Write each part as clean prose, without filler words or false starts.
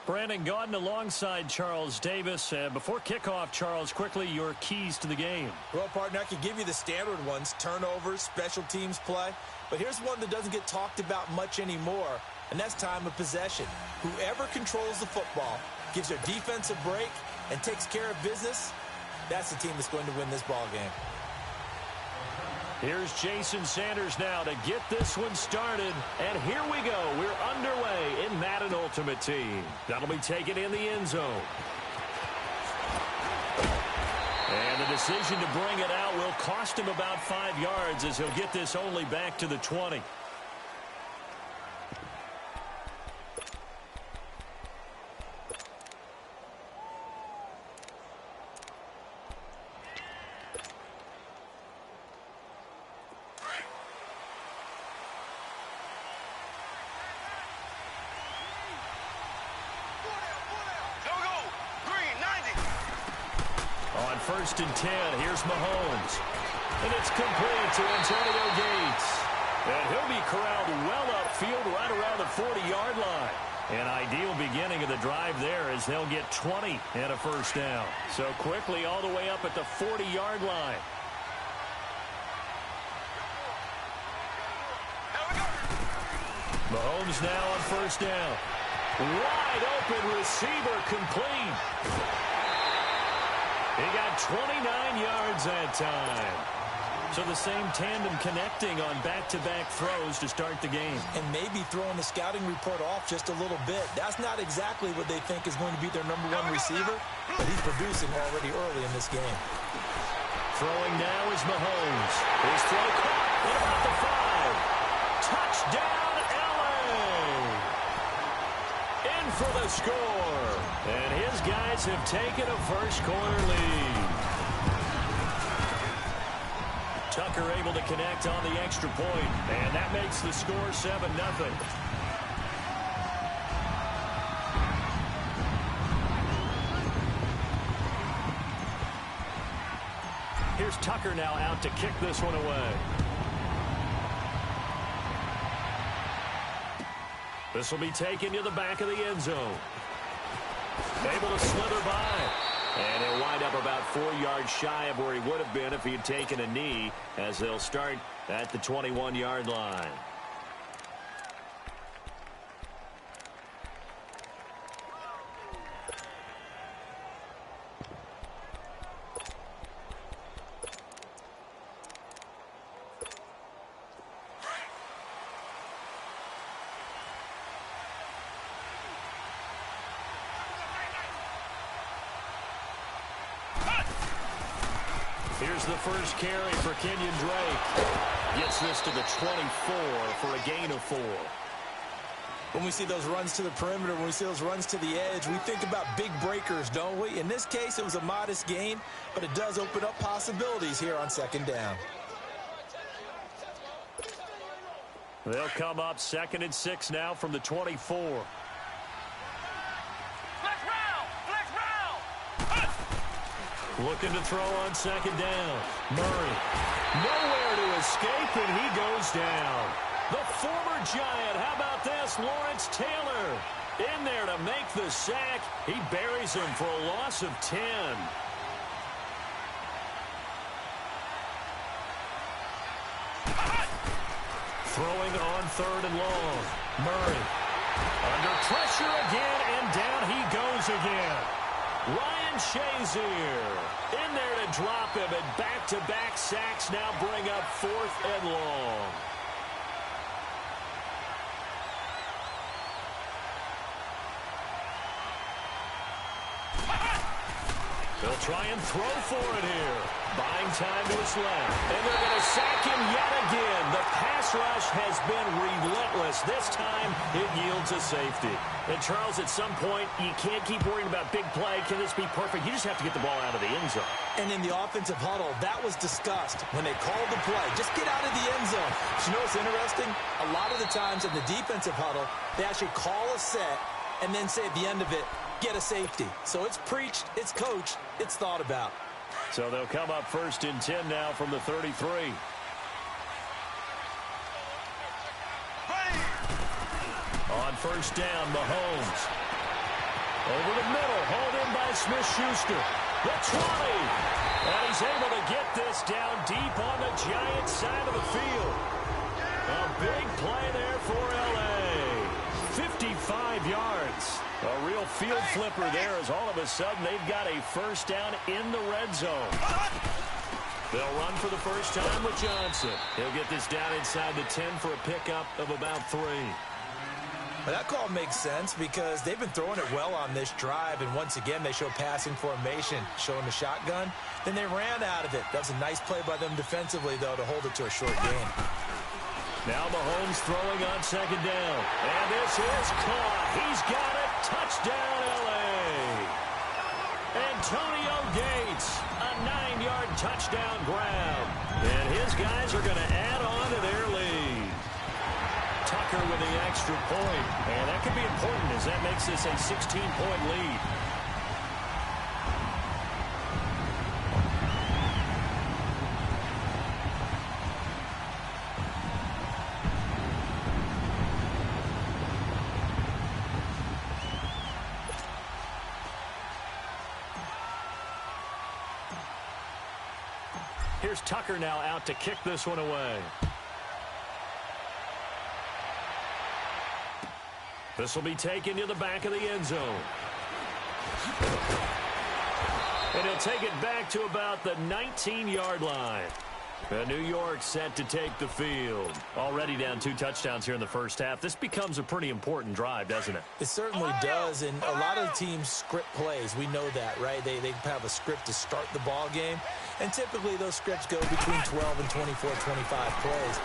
Brandon Gaudin alongside Charles Davis. Before kickoff, Charles, quickly your keys to the game. Well, partner, I could give you the standard ones, turnovers, special teams play. But here's one that doesn't get talked about much anymore, and that's time of possession. Whoever controls the football, gives their defense a break, and takes care of business, that's the team that's going to win this ball game. Here's Jason Sanders now to get this one started. And here we go. We're underway in Madden Ultimate Team. That'll be taken in the end zone. And the decision to bring it out will cost him about 5 yards as he'll get this only back to the 20. First and 10. Here's Mahomes. And it's complete to Antonio Gates. And he'll be corralled well upfield right around the 40-yard line. An ideal beginning of the drive there as they'll get 20 and a first down. So quickly all the way up at the 40-yard line. Mahomes now on first down. Wide open receiver complete. He got 29 yards that time. So the same tandem connecting on back-to-back throws to start the game. And maybe throwing the scouting report off just a little bit. That's not exactly what they think is going to be their number one receiver, but he's producing already early in this game. Throwing now is Mahomes. His throw caught at about the 5. Touchdown, LA! In for the score. And his guys have taken a first-quarter lead. Tucker able to connect on the extra point, and that makes the score 7-0. Here's Tucker now out to kick this one away. This will be taken to the back of the end zone. Able to slither by. And he'll wind up about 4 yards shy of where he would have been if he had taken a knee, as they'll start at the 21-yard line. Here's the first carry for Kenyon Drake. Gets this to the 24 for a gain of 4. When we see those runs to the perimeter, when we see those runs to the edge, we think about big breakers, don't we? In this case, it was a modest gain, but it does open up possibilities here on second down. They'll come up 2nd and 6 now from the 24. Looking to throw on second down. Murray. Nowhere to escape, and he goes down. The former Giant, how about this? Lawrence Taylor in there to make the sack. He buries him for a loss of 10. Throwing on 3rd and long. Murray. Under pressure again, and down he goes again. Ryan Shazier in there to drop him, and back-to-back sacks now bring up 4th and long. They'll try and throw for it here. Buying time to his left. And they're going to sack him yet again. The pass rush has been relentless. This time, it yields a safety. And, Charles, at some point, you can't keep worrying about big play. Can this be perfect? You just have to get the ball out of the end zone. And in the offensive huddle, that was discussed when they called the play. Just get out of the end zone. But you know what's interesting? A lot of the times in the defensive huddle, they actually call a set and then say at the end of it, get a safety. So it's preached, it's coached, it's thought about. So they'll come up 1st and 10 now from the 33. On 1st down, Mahomes. Over the middle, hauled in by Smith-Schuster. The 20. And he's able to get this down deep on the Giants side of the field. A big play there for L.A. 55 yards. A real field flipper there as all of a sudden they've got a first down in the red zone. They'll run for the first time with Johnson. He'll get this down inside the 10 for a pickup of about 3. Well, that call makes sense because they've been throwing it well on this drive, and once again they show passing formation, showing the shotgun. Then they ran out of it. That was a nice play by them defensively, though, to hold it to a short gain. Now Mahomes throwing on second down. And this is caught. He's got it. Touchdown, L.A. Antonio Gates, a 9-yard touchdown grab. And his guys are going to add on to their lead. Tucker with the extra point. And that could be important as that makes this a 16-point lead. Here's Tucker now out to kick this one away. This will be taken to the back of the end zone. And he'll take it back to about the 19-yard line. New York set to take the field. Already down 2 touchdowns here in the first half. This becomes a pretty important drive, doesn't it? It certainly does, and a lot of teams script plays. We know that, right? They have a script to start the ball game, and typically those scripts go between 12 and 24, 25 plays.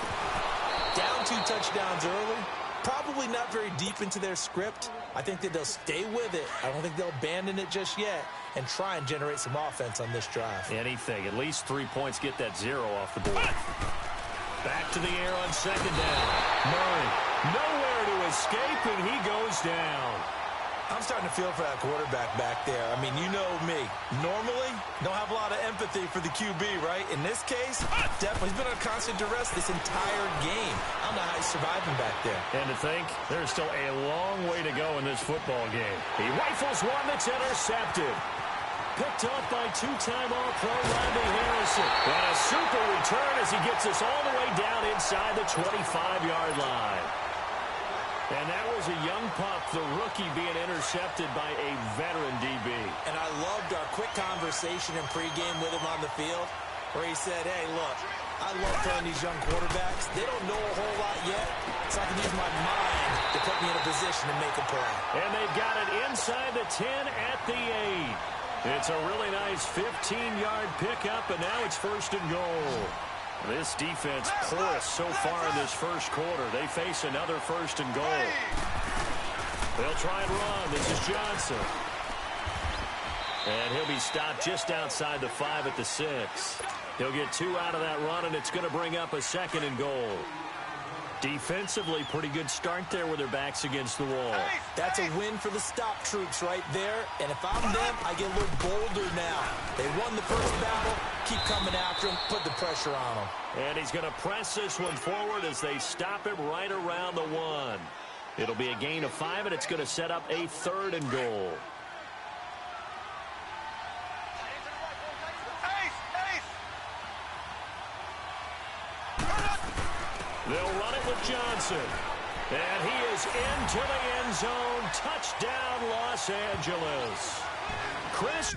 Down 2 touchdowns early, probably not very deep into their script. I think that they'll stay with it. I don't think they'll abandon it just yet and try and generate some offense on this drive. Anything. At least 3 points. Get that 0 off the board. Back to the air on second down. Murray nowhere to escape, and he goes down. I'm starting to feel for that quarterback back there. I mean, you know me. Normally, don't have a lot of empathy for the QB, right? In this case, definitely. He's been under constant duress this entire game. I don't know how he's surviving back there. And to think, there's still a long way to go in this football game. He rifles one that's intercepted. Picked off by 2-time All-Pro Rodney Harrison. And a super return as he gets us all the way down inside the 25-yard line. And that was a young pup, the rookie, being intercepted by a veteran DB. And I loved our quick conversation in pregame with him on the field where he said, hey, look, I love playing these young quarterbacks. They don't know a whole lot yet, so I can use my mind to put me in a position to make a play. And they've got it inside the 10 at the 8. It's a really nice 15-yard pickup, and now it's 1st and goal. This defense porous so far in this first quarter. They face another 1st and goal. They'll try and run. This is Johnson. And he'll be stopped just outside the 5 at the 6. He'll get 2 out of that run, and it's going to bring up a 2nd and goal. Defensively, pretty good start there with their backs against the wall. That's a win for the stop troops right there. And if I'm them, I get a little bolder now. They won the first battle. Keep coming after him. Put the pressure on him. And he's going to press this one forward as they stop him right around the 1. It'll be a gain of 5, and it's going to set up a 3rd and goal. They'll run it with Johnson. And he is into the end zone. Touchdown, Los Angeles. Chris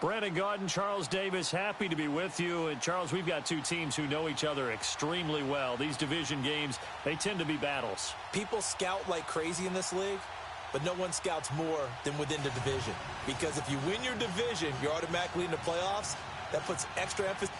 Brandon Gaudin, Charles Davis, happy to be with you. And, Charles, we've got two teams who know each other extremely well. These division games, they tend to be battles. People scout like crazy in this league, but no one scouts more than within the division. Because if you win your division, you're automatically in the playoffs. That puts extra emphasis.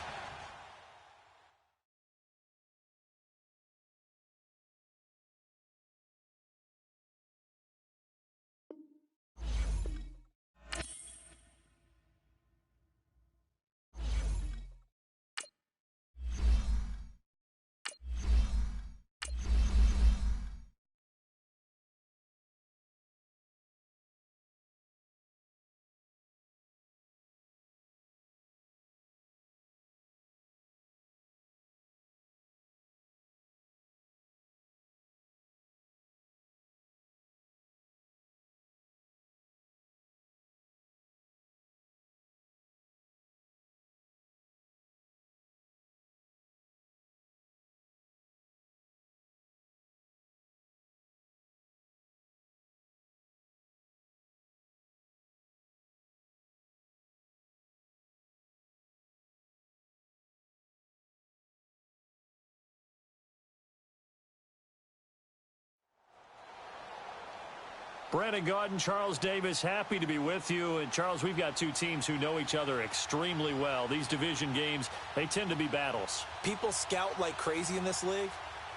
Brandon Gaudin, Charles Davis, happy to be with you. And, Charles, we've got two teams who know each other extremely well. These division games, they tend to be battles. People scout like crazy in this league,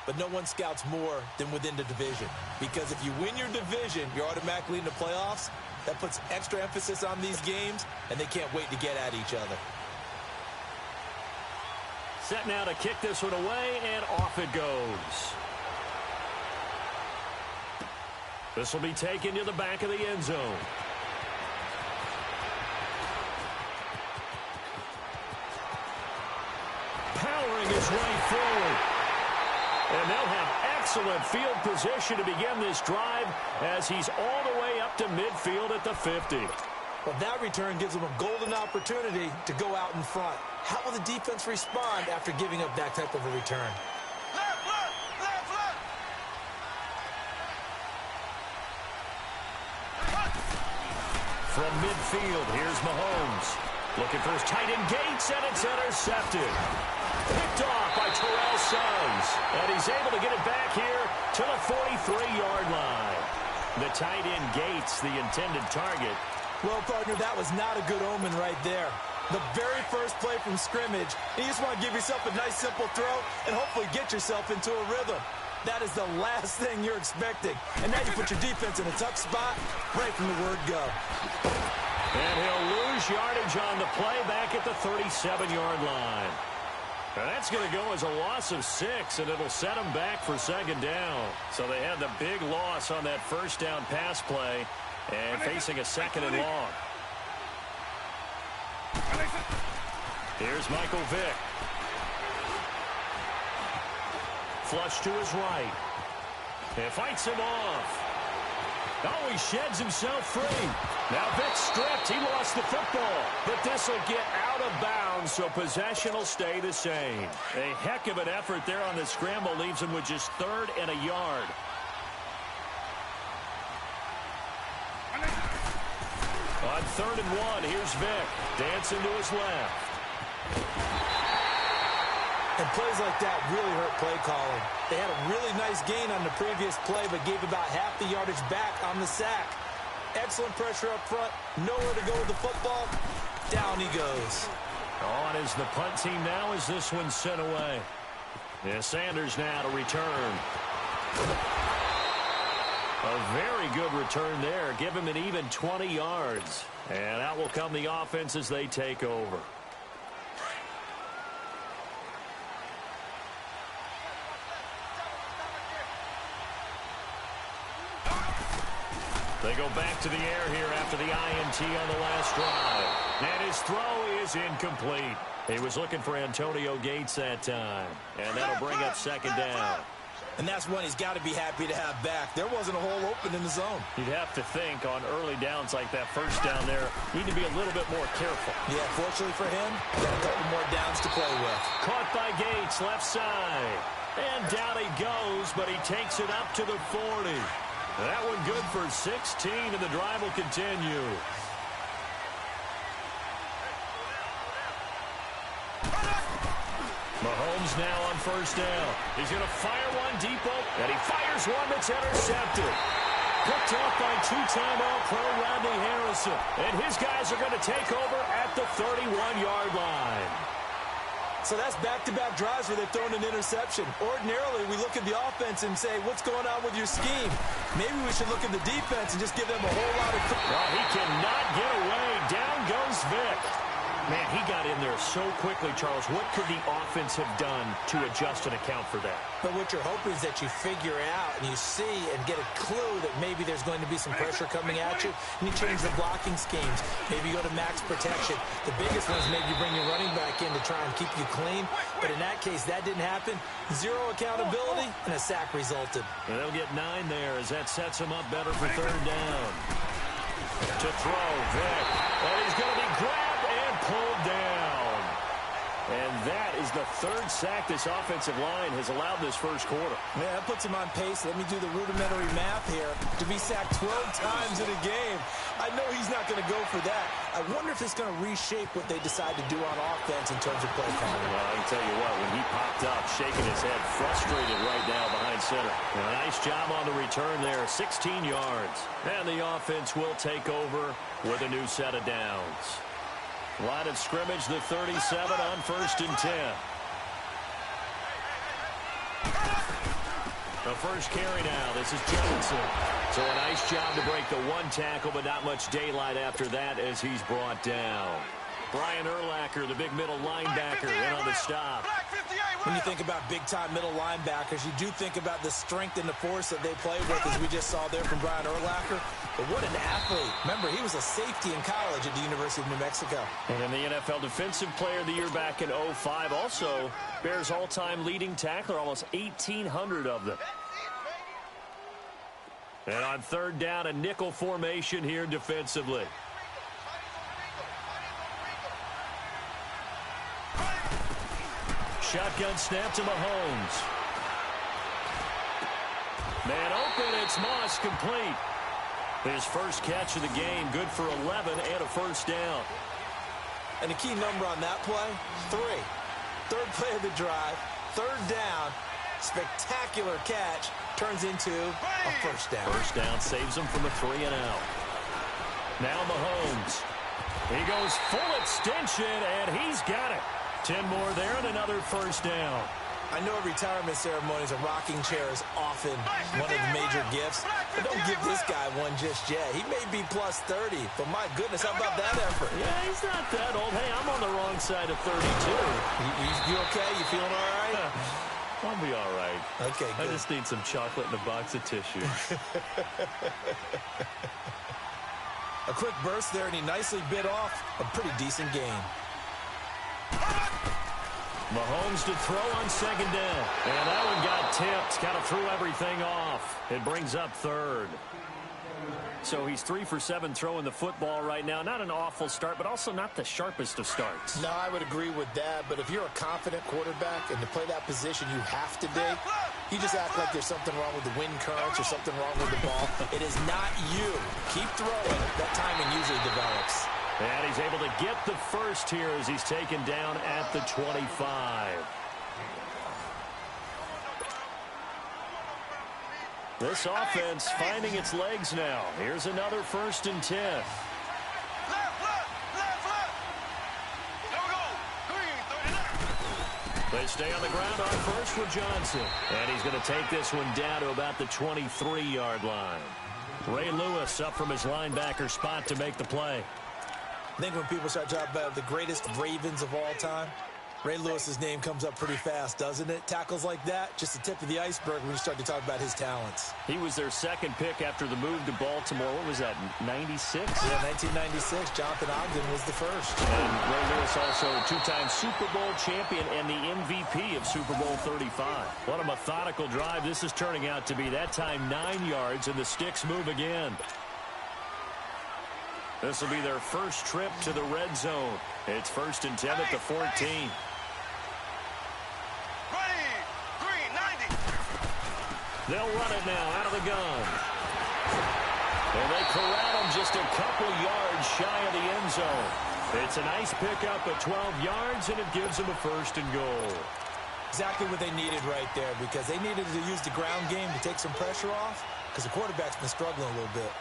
but no one scouts more than within the division. Because if you win your division, you're automatically in the playoffs. That puts extra emphasis on these games, and they can't wait to get at each other. Set now to kick this one away, and off it goes. This will be taken to the back of the end zone. Powering his way forward. And they'll have excellent field position to begin this drive as he's all the way up to midfield at the 50. Well, that return gives them a golden opportunity to go out in front. How will the defense respond after giving up that type of a return? From midfield, here's Mahomes. Looking for his tight end Gates, and it's intercepted. Picked off by Terrell Suggs. And he's able to get it back here to the 43-yard line. The tight end Gates, the intended target. Well, partner, that was not a good omen right there. The very first play from scrimmage, you just want to give yourself a nice, simple throw and hopefully get yourself into a rhythm. That is the last thing you're expecting. And now you put your defense in a tough spot right from the word go. And he'll lose yardage on the play back at the 37-yard line. Now that's going to go as a loss of 6, and it'll set them back for second down. So they had the big loss on that first down pass play and facing a second and long. Here's Michael Vick. Flush to his right. And fights him off. Oh, he sheds himself free. Now Vick stripped. He lost the football. But this will get out of bounds, so possession will stay the same. A heck of an effort there on the scramble. Leaves him with just 3rd and a yard. On 3rd and 1, here's Vick. Dancing to his left. And plays like that really hurt play calling. They had a really nice gain on the previous play, but gave about half the yardage back on the sack. Excellent pressure up front. Nowhere to go with the football. Down he goes. On is the punt team now as this one's sent away. Yeah, Sanders now to return. A very good return there. Give him an even 20 yards. And out will come the offense as they take over. They go back to the air here after the INT on the last drive. And his throw is incomplete. He was looking for Antonio Gates that time. And that'll bring up second down. And that's one he's got to be happy to have back. There wasn't a hole open in the zone. You'd have to think on early downs like that first down there, need to be a little bit more careful. Yeah, fortunately for him, got a couple more downs to play with. Caught by Gates, left side. And down he goes, but he takes it up to the 40. That one good for 16, and the drive will continue. Mahomes now on first down. He's going to fire one deep open, and he fires one that's intercepted. Picked off by two-time All-Pro Rodney Harrison. And his guys are going to take over at the 31-yard line. So that's back-to-back drives where they've thrown an interception. Ordinarily, we look at the offense and say, what's going on with your scheme? Maybe we should look at the defense and just give them a whole lot of... Well, he cannot get away. Down goes Vic. Man, he got in there so quickly, Charles. What could the offense have done to adjust and account for that? But what you're hoping is that you figure out and you see and get a clue that maybe there's going to be some pressure coming at you, and you change the blocking schemes. Maybe you go to max protection. The biggest one is maybe you bring your running back in to try and keep you clean. But in that case, that didn't happen. Zero accountability, and a sack resulted. And they'll get 9 there as that sets him up better for third down. To throw, Vic. And he's going to be grabbed and pulled down. And that is the third sack this offensive line has allowed this first quarter. Yeah, that puts him on pace. Let me do the rudimentary math here. To be sacked 12 times in a game, I know he's not going to go for that. I wonder if it's going to reshape what they decide to do on offense in terms of play calling. Well, I can tell you what, when he popped up, shaking his head, frustrated right now behind center. A nice job on the return there, 16 yards. And the offense will take over with a new set of downs. Line of scrimmage, the 37 on 1st and 10. The first carry now. This is Johnson. So a nice job to break the one tackle, but not much daylight after that as he's brought down. Brian Urlacher, the big middle linebacker, in on the stop. When you think about big-time middle linebackers, you do think about the strength and the force that they play with, as we just saw there from Brian Urlacher. But what an athlete. Remember, he was a safety in college at the University of New Mexico. And in the NFL Defensive Player of the Year back in 05, also Bears all-time leading tackler, almost 1,800 of them. And on third down, a nickel formation here defensively. Shotgun snap to Mahomes. Man open, it's Moss, complete. His first catch of the game, good for 11 and a first down. And the key number on that play, 3. Third play of the drive, third down, spectacular catch, turns into a first down. First down saves him from a 3-and-out. Now Mahomes. He goes full extension, and he's got it. 10 more there and another first down. I know at retirement ceremonies, a rocking chair is often one of the major gifts. But don't give this guy one just yet. He may be plus 30, but my goodness, how about that effort? Yeah, he's not that old. Hey, I'm on the wrong side of 32. You okay? You feeling all right? I'll be all right. Okay, good. I just need some chocolate and a box of tissue. A quick burst there, and he nicely bit off a pretty decent gain. Mahomes to throw on second down. And that one got tipped. Kind of threw everything off. It brings up third. So he's 3 for 7 throwing the football right now. Not an awful start, but also not the sharpest of starts. No, I would agree with that. But if you're a confident quarterback and to play that position you have to be, you just act like there's something wrong with the wind currents or something wrong with the ball. It is not you. Keep throwing. That timing usually develops. And he's able to get the first here as he's taken down at the 25. This offense finding its legs now. Here's another 1st and 10. They stay on the ground on first with Johnson. And he's going to take this one down to about the 23-yard line. Ray Lewis up from his linebacker spot to make the play. I think when people start talking about the greatest Ravens of all time, Ray Lewis's name comes up pretty fast, doesn't it? Tackles like that, just the tip of the iceberg when you start to talk about his talents. He was their second pick after the move to Baltimore. What was that, 96? Yeah, 1996. Jonathan Ogden was the first. And Ray Lewis also two-time Super Bowl champion and the MVP of Super Bowl 35. What a methodical drive this is turning out to be. That time 9 yards, and the sticks move again. This will be their first trip to the red zone. It's 1st and 10 at the 14. They'll run it now out of the gun. And they corral him just a couple yards shy of the end zone. It's a nice pickup at 12 yards, and it gives them a 1st and goal. Exactly what they needed right there, because they needed to use the ground game to take some pressure off, because the quarterback's been struggling a little bit.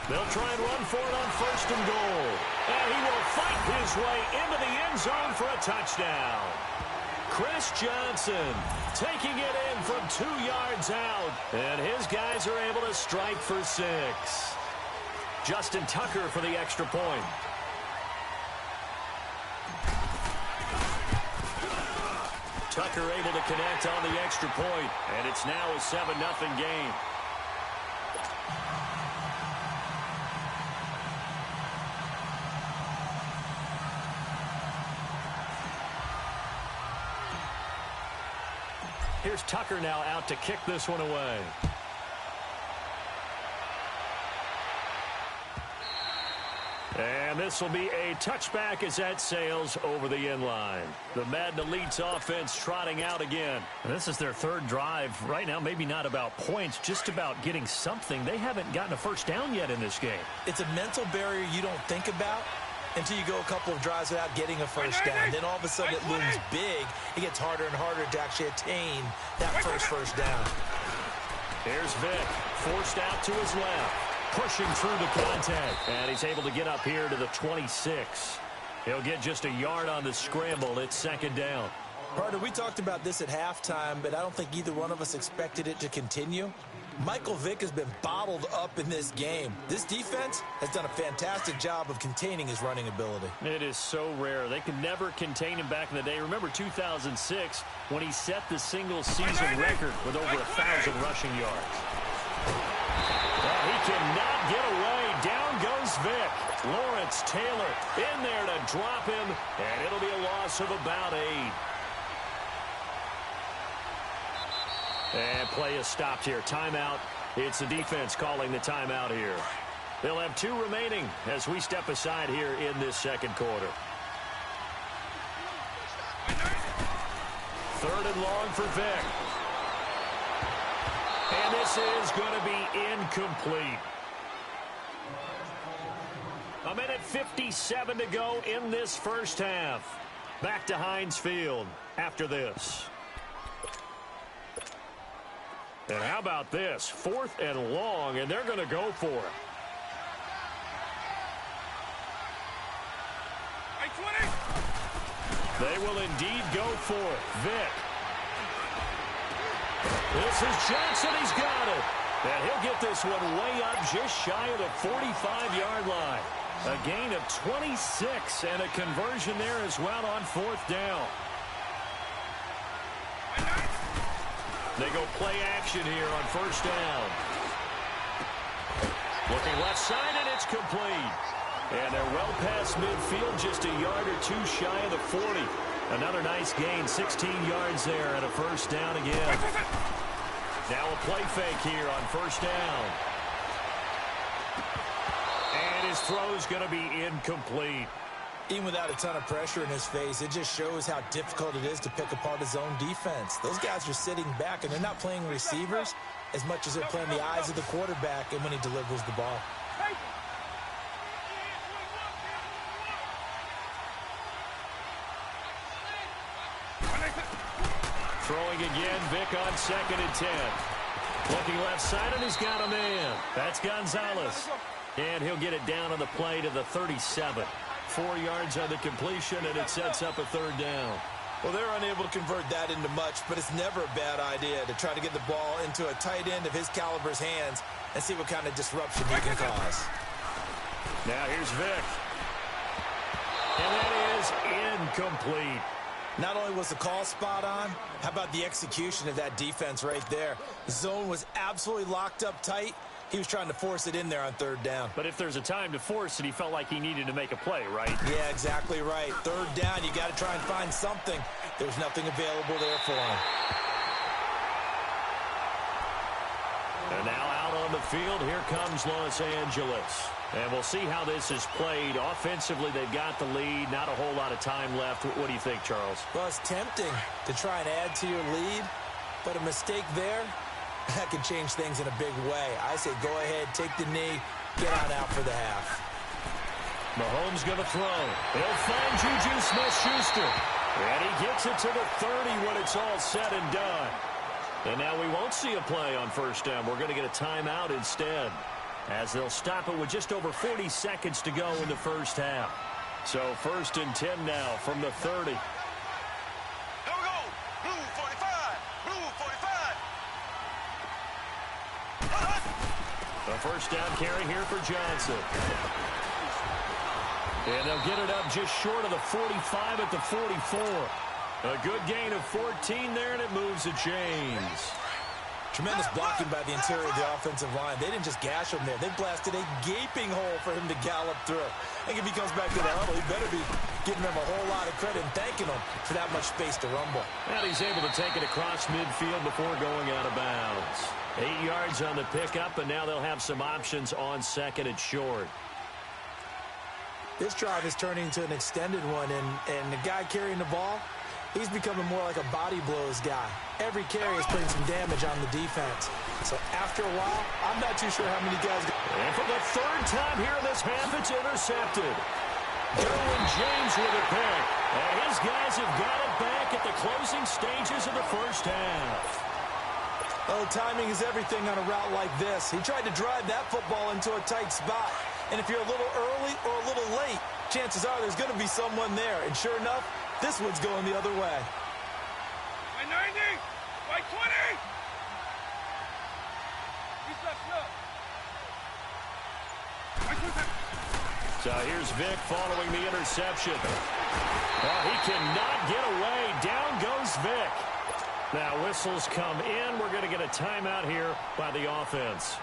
They'll try and run for it on 1st and goal. And he will fight his way into the end zone for a touchdown. Chris Johnson taking it in from 2 yards out. And his guys are able to strike for 6. Justin Tucker for the extra point. Tucker able to connect on the extra point. And it's now a 7-0 game. Here's Tucker now out to kick this one away. And this will be a touchback as that sails over the end line. The Madden Elite's offense trotting out again. And this is their 3rd drive. Right now, maybe not about points, just about getting something. They haven't gotten a first down yet in this game. It's a mental barrier you don't think about until you go a couple of drives without getting a first down. Then all of a sudden it looms big. It gets harder and harder to actually attain that first down. Here's Vick, forced out to his left, pushing through the contact. And he's able to get up here to the 26. He'll get just a yard on the scramble. It's 2nd down. Carter, we talked about this at halftime, but I don't think either one of us expected it to continue. Michael Vick has been bottled up in this game. This defense has done a fantastic job of containing his running ability. It is so rare. They could never contain him back in the day. Remember 2006 when he set the single-season record with over 1,000 rushing yards. Well, he cannot get away. Down goes Vick. Lawrence Taylor in there to drop him, and it'll be a loss of about 8. And play is stopped here. Timeout. It's the defense calling the timeout here. They'll have 2 remaining as we step aside here in this 2nd quarter. 3rd and long for Vick. And this is going to be incomplete. 1:57 to go in this first half. Back to Heinz Field after this. And how about this? 4th and long, and they're going to go for it. They will indeed go for it. Vick. This is Johnson. He's got it. And he'll get this one way up just shy of the 45-yard line. A gain of 26 and a conversion there as well on 4th down. They go play action here on 1st down. Looking left side, and it's complete. And they're well past midfield, just a yard or 2 shy of the 40. Another nice gain, 16 yards there, and a 1st down again. Now a play fake here on 1st down. And his throw's going to be incomplete. Even without a ton of pressure in his face, it just shows how difficult it is to pick apart his own defense. Those guys are sitting back, and they're not playing receivers as much as they're playing the eyes of the quarterback and when he delivers the ball. Throwing again, Vick on 2nd and 10. Looking left side, and he's got a man. That's Gonzalez. And he'll get it down on the play to the 37. 4 yards on the completion, and it sets up a 3rd down. Well, they're unable to convert that into much, but it's never a bad idea to try to get the ball into a tight end of his caliber's hands and see what kind of disruption he can cause. Now here's Vick. And that is incomplete. Not only was the call spot on, how about the execution of that defense right there? The zone was absolutely locked up tight. He was trying to force it in there on 3rd down. But if there's a time to force it, he felt like he needed to make a play, right? Yeah, exactly right. 3rd down, you got to try and find something. There's nothing available there for him. And now out on the field, here comes Los Angeles. And we'll see how this is played. Offensively, they've got the lead. Not a whole lot of time left. What do you think, Charles? Well, it's tempting to try and add to your lead, but a mistake there, that could change things in a big way. I say go ahead, take the knee, get on out for the half. Mahomes going to throw. He'll find Juju Smith-Schuster. And he gets it to the 30 when it's all said and done. And now we won't see a play on first down. We're going to get a timeout instead, as they'll stop it with just over 40 seconds to go in the first half. So 1st and 10 now from the 30. Here we go. Blue 45. Blue 45. A first down carry here for Johnson. And they'll get it up just short of the 45 at the 44. A good gain of 14 there, and it moves the chains. Tremendous blocking by the interior of the offensive line. They didn't just gash him there. They blasted a gaping hole for him to gallop through. I think if he comes back to the huddle, he better be giving them a whole lot of credit and thanking them for that much space to rumble. And he's able to take it across midfield before going out of bounds. 8 yards on the pickup, and now they'll have some options on second and short. This drive is turning into an extended one, and the guy carrying the ball, he's becoming more like a body blows guy. Every carry is putting some damage on the defense. So after a while, I'm not too sure how many guys... And for the third time here in this half, it's intercepted. Derwin James with a pick. And his guys have got it back at the closing stages of the first half. Oh, timing is everything on a route like this. He tried to drive that football into a tight spot. And if you're a little early or a little late, chances are there's going to be someone there. And sure enough, this one's going the other way. By 90. By 20. So here's Vic following the interception. Oh, he cannot get away. Down goes Vic. Now whistles come in. We're going to get a timeout here by the offense,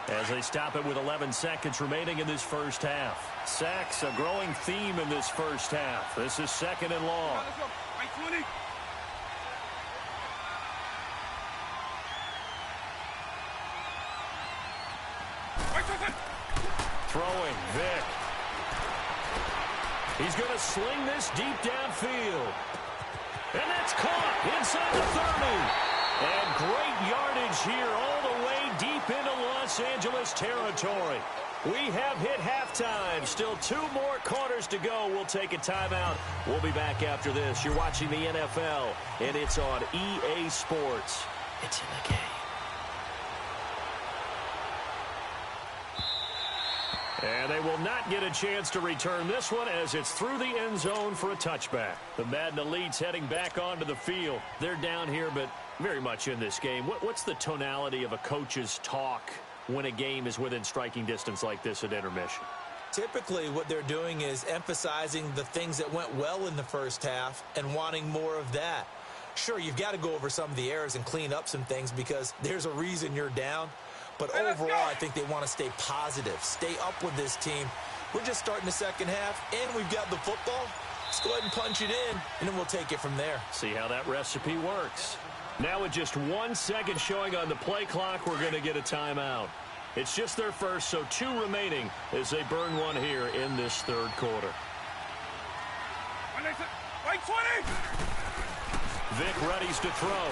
as they stop it with 11 seconds remaining in this first half. Sacks, a growing theme in this first half. This is 2nd and long. Throwing, Vic. He's going to sling this deep downfield. And that's caught inside the 30. And great yardage here all the way deep into Los Angeles territory. We have hit halftime. Still 2 more quarters to go. We'll take a timeout. We'll be back after this. You're watching the NFL, and it's on EA Sports. It's in the game. And they will not get a chance to return this one, as it's through the end zone for a touchback. The Madden Elites heading back onto the field. They're down here, but very much in this game. What's the tonality of a coach's talk when a game is within striking distance like this at intermission? Typically, what they're doing is emphasizing the things that went well in the first half and wanting more of that. Sure, you've got to go over some of the errors and clean up some things because there's a reason you're down. But overall, I think they want to stay positive, stay up with this team. We're just starting the second half, and we've got the football. Let's go ahead and punch it in, and then we'll take it from there. See how that recipe works. Now with just 1 second showing on the play clock, we're going to get a timeout. It's just their first, so 2 remaining as they burn one here in this third quarter. By 20. Vic readies to throw.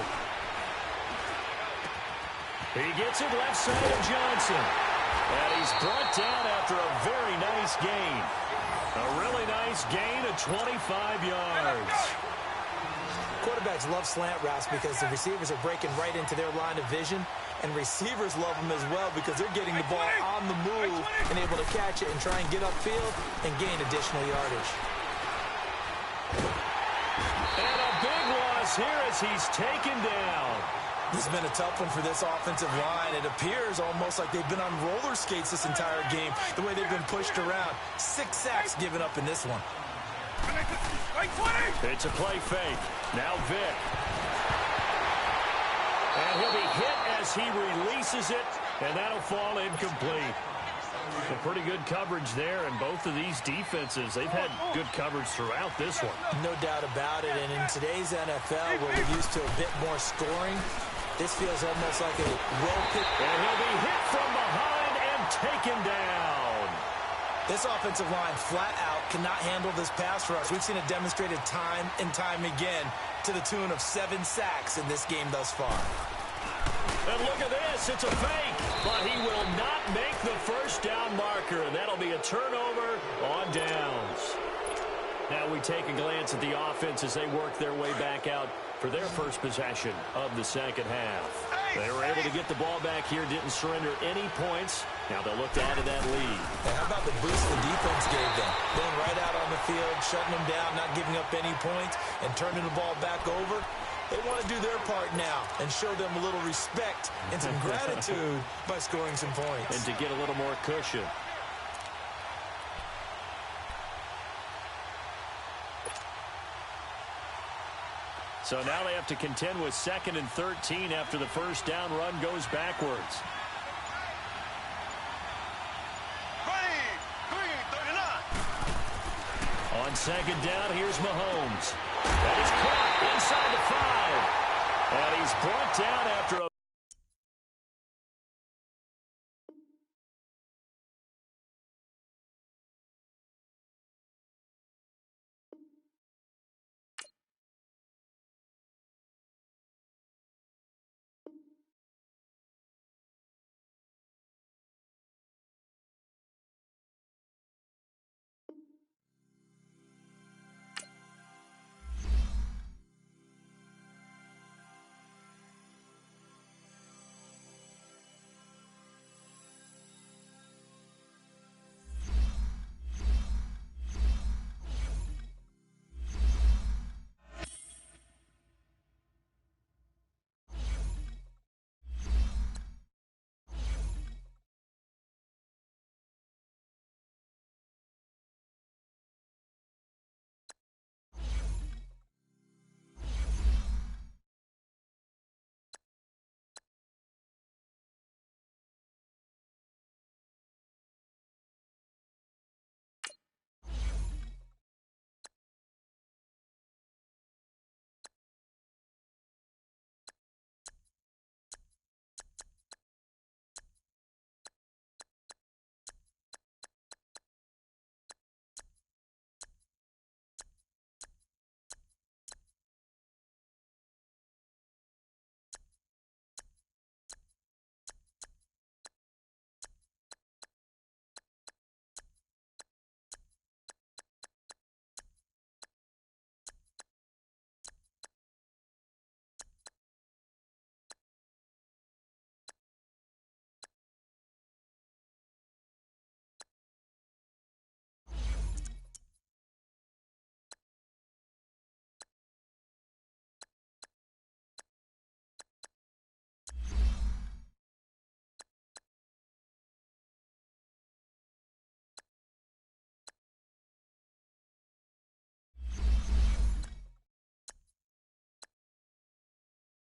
He gets it left side of Johnson. And he's brought down after a very nice gain. A really nice gain of 25 yards. Quarterbacks love slant routes because the receivers are breaking right into their line of vision. And receivers love them as well because they're getting the ball on the move and able to catch it and try and get upfield and gain additional yardage. And a big loss here as he's taken down. This has been a tough one for this offensive line. It appears almost like they've been on roller skates this entire game, the way they've been pushed around. 6 sacks given up in this one. It's a play fake. Now Vic. And he'll be hit as he releases it, and that'll fall incomplete. Some pretty good coverage there, and both of these defenses, they've had good coverage throughout this one. No doubt about it, and in today's NFL, where we're used to a bit more scoring, this feels almost like a well-picked. And he'll be hit from behind and taken down. This offensive line flat out cannot handle this pass rush. We've seen it demonstrated time and time again to the tune of 7 sacks in this game thus far. And look at this. It's a fake, but he will not make the first down marker. That'll be a turnover on downs. Now we take a glance at the offense as they work their way back out for their first possession of the second half. They were able to get the ball back here, didn't surrender any points. Now they'll look to add to that lead. And how about the boost the defense gave them? Going right out on the field, shutting them down, not giving up any points, and turning the ball back over. They want to do their part now and show them a little respect and some gratitude by scoring some points. And to get a little more cushion. So now they have to contend with 2nd and 13 after the first down run goes backwards. 39. On 2nd down, here's Mahomes. That is caught inside the 5. And he's brought down after a